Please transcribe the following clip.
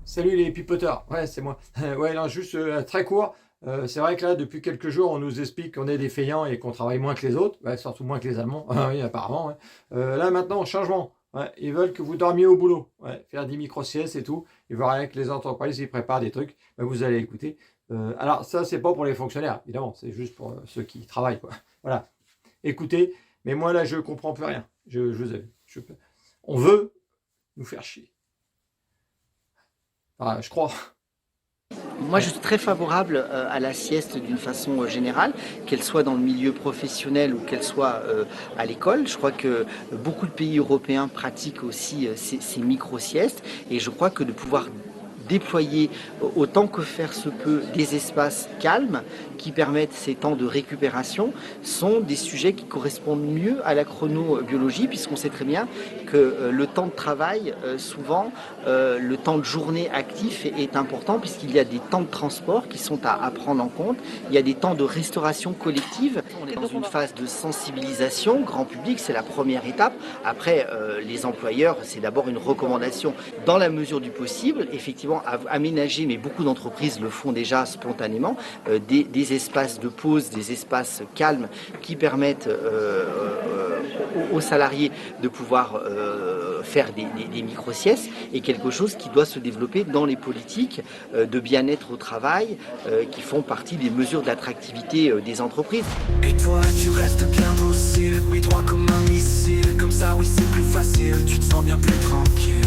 Salut les pipoteurs, ouais c'est moi. Ouais non juste très court, c'est vrai que là depuis quelques jours on nous explique qu'on est des feignants et qu'on travaille moins que les autres, ouais, surtout moins que les Allemands, ah oui apparemment ouais. Là maintenant changement, ouais, ils veulent que vous dormiez au boulot, ouais, faire des micro-siestes et tout, ils veulent rien que les entreprises ils préparent des trucs, bah, vous allez écouter. Alors ça c'est pas pour les fonctionnaires évidemment, c'est juste pour ceux qui travaillent quoi. Voilà, écoutez, mais moi là je comprends plus rien, je vous avoue, on veut nous faire chier. Ah, je crois. Moi, je suis très favorable à la sieste d'une façon générale, qu'elle soit dans le milieu professionnel ou qu'elle soit à l'école. Je crois que beaucoup de pays européens pratiquent aussi ces micro-siestes et je crois que de pouvoir déployer autant que faire se peut des espaces calmes qui permettent ces temps de récupération sont des sujets qui correspondent mieux à la chronobiologie puisqu'on sait très bien que le temps de travail, souvent le temps de journée actif est important puisqu'il y a des temps de transport qui sont à prendre en compte, il y a des temps de restauration collective. On est dans une phase de sensibilisation, grand public, c'est la première étape. Après, les employeurs, c'est d'abord une recommandation dans la mesure du possible, effectivement aménager, mais beaucoup d'entreprises le font déjà spontanément, des espaces de pause, des espaces calmes qui permettent aux salariés de pouvoir faire des micro-siestes et quelque chose qui doit se développer dans les politiques de bien-être au travail qui font partie des mesures d'attractivité des entreprises. Et toi tu restes bien docile, oui droit comme un missile, comme ça oui c'est plus facile, tu te sens bien plus tranquille.